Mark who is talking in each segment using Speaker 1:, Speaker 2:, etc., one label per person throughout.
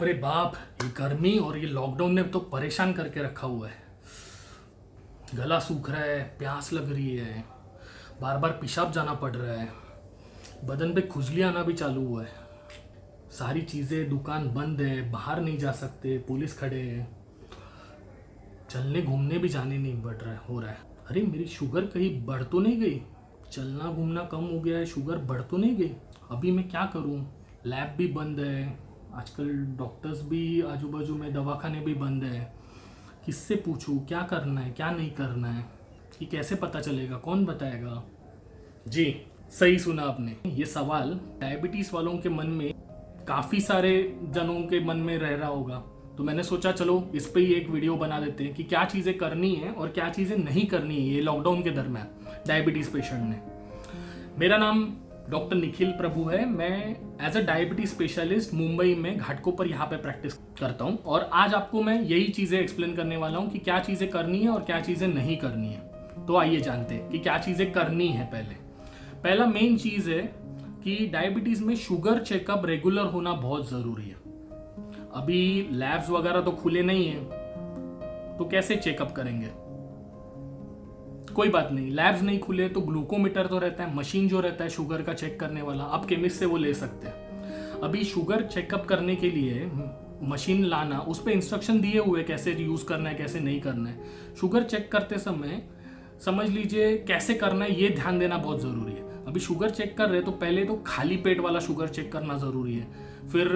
Speaker 1: बाप रे बाप, ये गर्मी और ये लॉकडाउन ने तो परेशान करके रखा हुआ है। गला सूख रहा है, प्यास लग रही है, बार बार पेशाब जाना पड़ रहा है, बदन पे खुजली आना भी चालू हुआ है। सारी चीज़ें, दुकान बंद है, बाहर नहीं जा सकते, पुलिस खड़े हैं, चलने घूमने भी जाने नहीं बढ़ रहा है हो रहा है। अरे मेरी शुगर कहीं बढ़ तो नहीं गई? चलना घूमना कम हो गया है, शुगर बढ़ तो नहीं गई? अभी मैं क्या करूं? लैब भी बंद है, आजकल डॉक्टर्स भी आजू बाजू में, दवाखाने भी बंद है। किससे पूछूं क्या करना है क्या नहीं करना है? ये कैसे पता चलेगा? कौन बताएगा? जी, सही सुना आपने। ये सवाल डायबिटीज़ वालों के मन में, काफ़ी सारे जनों के मन में रह रहा होगा। तो मैंने सोचा चलो इस पे ही एक वीडियो बना देते हैं कि क्या चीज़ें करनी है और क्या चीज़ें नहीं करनी है ये लॉकडाउन के दरम्यान डायबिटीज़ पेशेंट ने। मेरा नाम डॉक्टर निखिल प्रभु है। मैं as a diabetes specialist Mumbai में घाटकोपर यहाँ पे प्रैक्टिस करता हूँ और आज आपको मैं यही चीज़ें एक्सप्लेन करने वाला हूँ कि क्या चीज़ें करनी है और क्या चीज़ें नहीं करनी है। तो आइए जानते हैं कि क्या चीज़ें करनी है। पहला मेन चीज़ है कि डायबिटीज़ में शुगर चेकअप रेगुलर होना बहुत ज़रूरी है। अभी लैब्स वगैरह तो खुले नहीं है, तो कैसे चेकअप करेंगे? कोई बात नहीं, लैब्स नहीं खुले तो ग्लूकोमीटर तो रहता है, मशीन जो रहता है शुगर का चेक करने वाला, आप केमिस्ट से वो ले सकते हैं। अभी शुगर चेकअप करने के लिए मशीन लाना, उस पर इंस्ट्रक्शन दिए हुए कैसे यूज़ करना है कैसे नहीं करना है। शुगर चेक करते समय समझ लीजिए कैसे करना है ये ध्यान देना बहुत ज़रूरी है। अभी शुगर चेक कर रहे तो पहले तो खाली पेट वाला शुगर चेक करना ज़रूरी है, फिर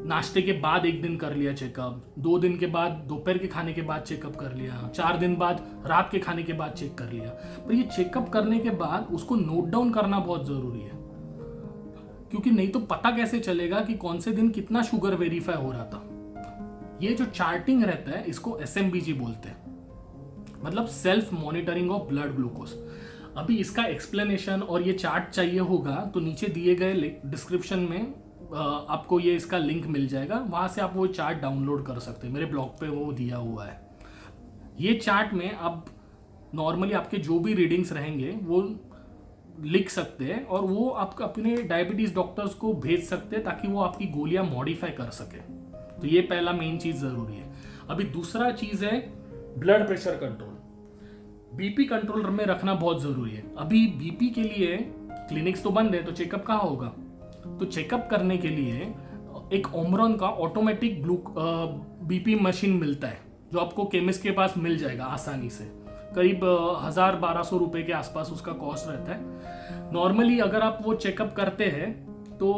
Speaker 1: नाश्ते के बाद एक दिन कर लिया चेकअप, 2 दिन के बाद दोपहर के खाने के बाद चेकअप कर लिया, 4 दिन बाद रात के खाने के बाद चेक कर लिया। पर ये चेकअप करने के बाद उसको नोट डाउन करना बहुत जरूरी है, क्योंकि नहीं तो पता कैसे चलेगा कि कौन से दिन कितना शुगर वेरीफाई हो रहा था। ये जो चार्टिंग रहता है इसको SMBG बोलते हैं, मतलब self monitoring of blood glucose. अभी इसका एक्सप्लेनेशन और ये चार्ट चाहिए होगा तो नीचे दिए गए डिस्क्रिप्शन में आपको ये इसका लिंक मिल जाएगा, वहाँ से आप वो चार्ट डाउनलोड कर सकते हैं। मेरे ब्लॉग पे वो दिया हुआ है। ये चार्ट में आप नॉर्मली आपके जो भी रीडिंग्स रहेंगे वो लिख सकते हैं और वो आप अपने डायबिटीज़ डॉक्टर्स को भेज सकते हैं ताकि वो आपकी गोलियां मॉडिफाई कर सके। तो ये पहला मेन चीज़ ज़रूरी है। अभी दूसरा चीज़ है blood pressure control. BP control में रखना बहुत ज़रूरी है। अभी BP के लिए क्लिनिक्स तो बंद है, तो चेकअप कहाँ होगा? तो चेकअप करने के लिए एक ओमरॉन का ऑटोमेटिक BP मशीन मिलता है जो आपको केमिस्ट के पास मिल जाएगा आसानी से। करीब 1000-1200 रुपए के आसपास उसका कॉस्ट रहता है। नॉर्मली अगर आप वो चेकअप करते हैं तो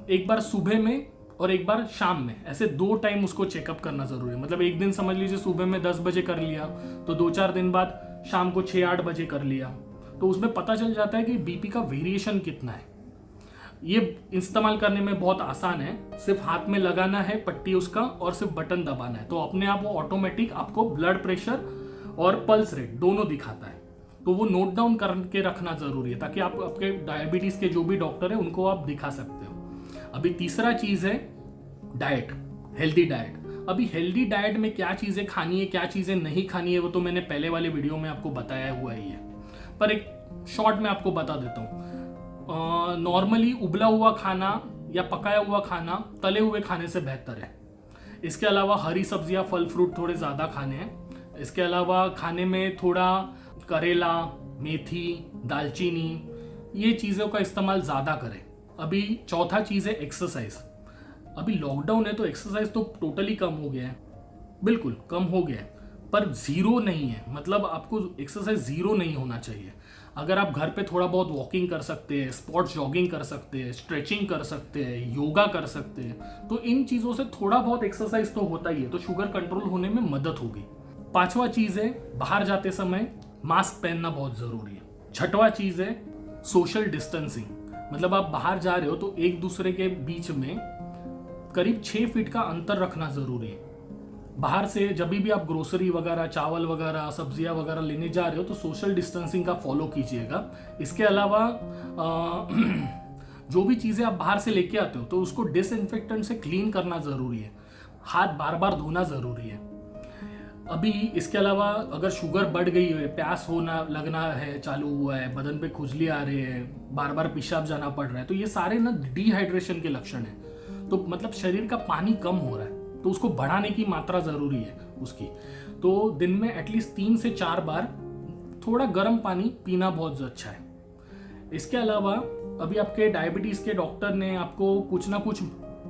Speaker 1: एक बार सुबह में और एक बार शाम में, ऐसे 2 टाइम उसको चेकअप करना जरूरी है। मतलब एक दिन समझ लीजिए सुबह में 10 बजे कर लिया, तो 2-4 दिन बाद शाम को 6-8 बजे कर लिया, तो उसमें पता चल जाता है कि BP का वेरिएशन कितना है। ये इस्तेमाल करने में बहुत आसान है, सिर्फ हाथ में लगाना है पट्टी उसका और सिर्फ बटन दबाना है, तो अपने आप वो ऑटोमेटिक आपको ब्लड प्रेशर और पल्स रेट दोनों दिखाता है। तो वो नोट डाउन करके रखना जरूरी है ताकि आप आपके डायबिटीज के जो भी डॉक्टर है उनको आप दिखा सकते हो। अभी तीसरा चीज है डाइट, हेल्दी डाइट। अभी हेल्दी डाइट में क्या चीजें खानी है क्या चीजें नहीं खानी है वो तो मैंने पहले वाले वीडियो में आपको बताया हुआ ही है, पर एक शॉर्ट में आपको बता देता हूँ। नॉर्मली उबला हुआ खाना या पकाया हुआ खाना तले हुए खाने से बेहतर है। इसके अलावा हरी सब्जियां, फल फ्रूट थोड़े ज़्यादा खाने हैं। इसके अलावा खाने में थोड़ा करेला, मेथी, दालचीनी, ये चीज़ों का इस्तेमाल ज़्यादा करें। अभी चौथा चीज़ है एक्सरसाइज। अभी लॉकडाउन है तो एक्सरसाइज तो टोटली कम हो गया है, बिल्कुल कम हो गया है, पर ज़ीरो नहीं है। मतलब आपको एक्सरसाइज ज़ीरो नहीं होना चाहिए। अगर आप घर पे थोड़ा बहुत वॉकिंग कर सकते हैं, स्पॉट जॉगिंग कर सकते हैं, स्ट्रेचिंग कर सकते हैं, योगा कर सकते हैं, तो इन चीज़ों से थोड़ा बहुत एक्सरसाइज तो होता ही है, तो शुगर कंट्रोल होने में मदद होगी। 5वां चीज़ है बाहर जाते समय मास्क पहनना बहुत ज़रूरी है। 6वां चीज़ है सोशल डिस्टेंसिंग। मतलब आप बाहर जा रहे हो तो एक दूसरे के बीच में करीब 6 फीट का अंतर रखना ज़रूरी है। बाहर से जब भी आप ग्रोसरी वगैरह, चावल वगैरह, सब्जियां वगैरह लेने जा रहे हो तो सोशल डिस्टेंसिंग का फॉलो कीजिएगा। इसके अलावा जो भी चीज़ें आप बाहर से लेके आते हो तो उसको डिसइंफेक्टेंट से क्लीन करना ज़रूरी है। हाथ बार बार धोना ज़रूरी है। अभी इसके अलावा अगर शुगर बढ़ गई है, प्यास होना लगना है चालू हुआ है, बदन पे खुजली आ रही है, बार बार पेशाब जाना पड़ रहा है, तो ये सारे ना डिहाइड्रेशन के लक्षण हैं। तो मतलब शरीर का पानी कम हो रहा है, तो उसको बढ़ाने की मात्रा ज़रूरी है उसकी। तो दिन में एटलीस्ट 3 से 4 बार थोड़ा गर्म पानी पीना बहुत अच्छा है। इसके अलावा अभी आपके डायबिटीज़ के डॉक्टर ने आपको कुछ ना कुछ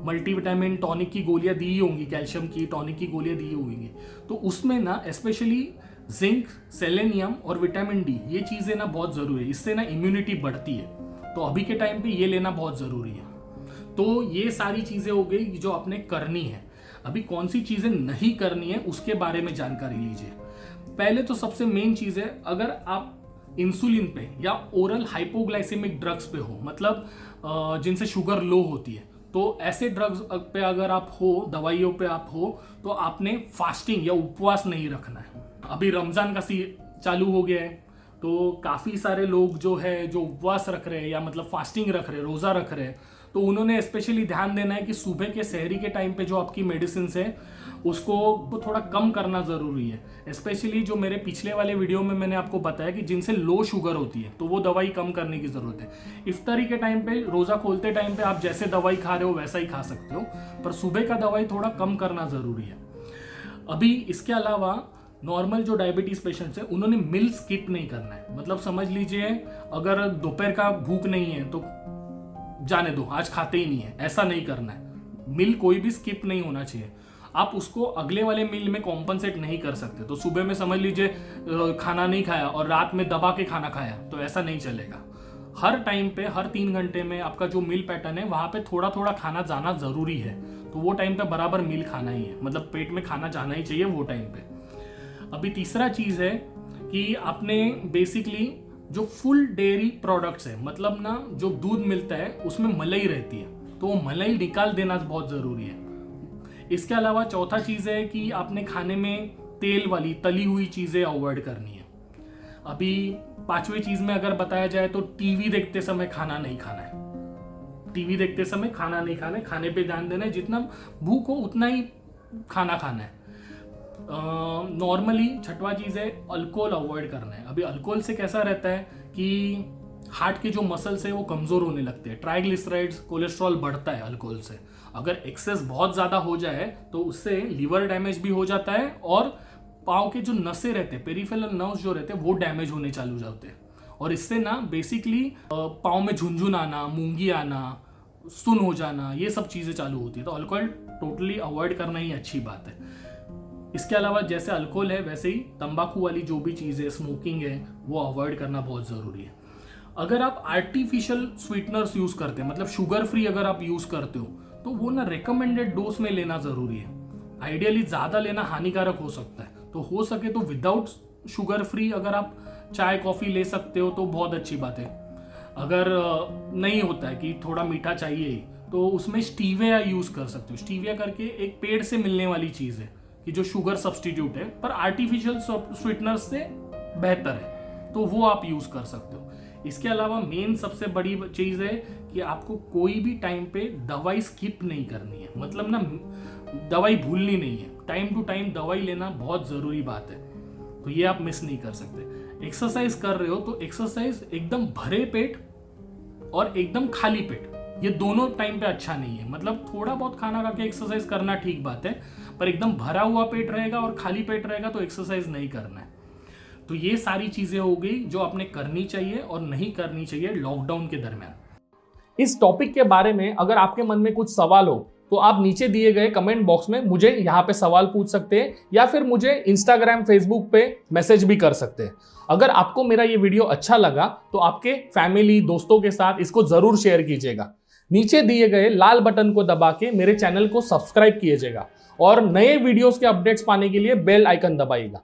Speaker 1: मल्टीविटामिन टॉनिक की गोलियां दी होंगी, कैल्शियम की टॉनिक की गोलियां दी होंगी, तो उसमें ना स्पेशली जिंक, सेलेनियम और विटामिन डी, ये चीज़ें ना बहुत ज़रूरी है। इससे ना इम्यूनिटी बढ़ती है, तो अभी के टाइम पे ये लेना बहुत ज़रूरी है। तो ये सारी चीज़ें हो गई जो आपने करनी है। अभी कौन सी चीज़ें नहीं करनी है उसके बारे में जानकारी लीजिए। पहले तो सबसे मेन चीज़ है, अगर आप इंसुलिन पे या ओरल हाइपोग्लाइसेमिक ड्रग्स पे हो, मतलब जिनसे शुगर लो होती है, तो ऐसे ड्रग्स पे अगर आप हो, दवाइयों पे आप हो, तो आपने फास्टिंग या उपवास नहीं रखना है। अभी रमज़ान का चालू हो गया है, तो काफ़ी सारे लोग जो है जो उपवास रख रहे हैं या मतलब फास्टिंग रख रहे हैं, रोज़ा रख रहे हैं, तो उन्होंने स्पेशली ध्यान देना है कि सुबह के सहरी के टाइम पे जो आपकी मेडिसिन है उसको थोड़ा कम करना ज़रूरी है। स्पेशली जो मेरे पिछले वाले वीडियो में मैंने आपको बताया कि जिनसे लो शुगर होती है, तो वो दवाई कम करने की ज़रूरत है। इफ्तारी के टाइम पे, रोज़ा खोलते टाइम पे आप जैसे दवाई खा रहे हो वैसा ही खा सकते हो, पर सुबह का दवाई थोड़ा कम करना ज़रूरी है। अभी इसके अलावा नॉर्मल जो डायबिटीज़ पेशेंट्स हैं उन्होंने मील स्किप नहीं करना है। मतलब समझ लीजिए, अगर दोपहर का भूख नहीं है तो जाने दो, आज खाते ही नहीं है, ऐसा नहीं करना है। मील कोई भी स्किप नहीं होना चाहिए। आप उसको अगले वाले मील में कॉम्पनसेट नहीं कर सकते। तो सुबह में समझ लीजिए खाना नहीं खाया और रात में दबा के खाना खाया, तो ऐसा नहीं चलेगा। हर टाइम पे, हर 3 घंटे में आपका जो मील पैटर्न है वहाँ पे थोड़ा थोड़ा खाना जाना ज़रूरी है। तो वो टाइम पे बराबर मील खाना ही है, मतलब पेट में खाना जाना ही चाहिए वो टाइम पे। अभी तीसरा चीज़ है कि आपने बेसिकली जो फुल डेयरी प्रोडक्ट्स है, मतलब ना जो दूध मिलता है उसमें मलाई रहती है, तो वो मलाई निकाल देना बहुत ज़रूरी है। इसके अलावा चौथा चीज़ है कि आपने खाने में तेल वाली तली हुई चीज़ें अवॉइड करनी है। अभी 5वीं चीज़ में अगर बताया जाए तो टीवी देखते समय खाना नहीं खाना है। टीवी देखते समय खाना नहीं खाना है, खाने पे ध्यान देना है, जितना भूख हो उतना ही खाना खाना है। नॉर्मली छठवां चीज़ है अल्कोहल अवॉइड करना है। अभी अल्कोहल से कैसा रहता है कि हार्ट के जो मसल्स है वो कमज़ोर होने लगते हैं, ट्राइग्लिसराइड्स, कोलेस्ट्रॉल बढ़ता है अल्कोहल से। अगर एक्सेस बहुत ज़्यादा हो जाए तो उससे लीवर डैमेज भी हो जाता है और पाँव के जो नसें रहते हैं, पेरिफेरल नर्व्स जो रहते हैं, वो डैमेज होने चालू जाते हैं। और इससे ना बेसिकली पाँव में झुनझुन आना, मूंगी आना, सुन हो जाना, ये सब चीज़ें चालू होती है। तो अल्कोहल टोटली अवॉइड करना ही अच्छी बात है। इसके अलावा जैसे अल्कोहल है वैसे ही तंबाकू वाली जो भी चीज़ है, स्मोकिंग है, वो अवॉइड करना बहुत ज़रूरी है। अगर आप आर्टिफिशियल स्वीटनर्स यूज़ करते हैं, मतलब शुगर फ्री अगर आप यूज़ करते हो, तो वो ना रिकमेंडेड डोज में लेना ज़रूरी है। आइडियली ज़्यादा लेना हानिकारक हो सकता है, तो हो सके तो विदाउट शुगर फ्री अगर आप चाय कॉफ़ी ले सकते हो तो बहुत अच्छी बात है। अगर नहीं होता है कि थोड़ा मीठा चाहिए ही, तो उसमें स्टीविया यूज़ कर सकते हो। स्टीविया करके एक पेड़ से मिलने वाली चीज़ है कि जो शुगर सब्सटीट्यूट है, पर आर्टिफिशियल स्वीटनर्स से बेहतर है, तो वो आप यूज़ कर सकते हो। इसके अलावा मेन सबसे बड़ी चीज़ है कि आपको कोई भी टाइम पे दवाई स्किप नहीं करनी है, मतलब ना दवाई भूलनी नहीं है। टाइम टू टाइम दवाई लेना बहुत ज़रूरी बात है, तो ये आप मिस नहीं कर सकते। एक्सरसाइज कर रहे हो तो एक्सरसाइज एकदम भरे पेट और एकदम खाली पेट, ये दोनों टाइम पे अच्छा नहीं है। मतलब थोड़ा बहुत खाना खा के एक्सरसाइज करना ठीक बात है, पर एकदम भरा हुआ पेट रहेगा और खाली पेट रहेगा तो एक्सरसाइज नहीं करना है। तो ये सारी चीज़ें हो गई जो आपने करनी चाहिए और नहीं करनी चाहिए लॉकडाउन के दरमियान। इस टॉपिक के बारे में अगर आपके मन में कुछ सवाल हो तो आप नीचे दिए गए कमेंट बॉक्स में मुझे यहाँ पे सवाल पूछ सकते हैं, या फिर मुझे इंस्टाग्राम, फेसबुक पे मैसेज भी कर सकते हैं। अगर आपको मेरा ये वीडियो अच्छा लगा तो आपके फैमिली, दोस्तों के साथ इसको ज़रूर शेयर कीजिएगा। नीचे दिए गए लाल बटन को दबा के मेरे चैनल को सब्सक्राइब कीजिएगा और नए वीडियोस के अपडेट्स पाने के लिए बेल आइकन दबाइएगा।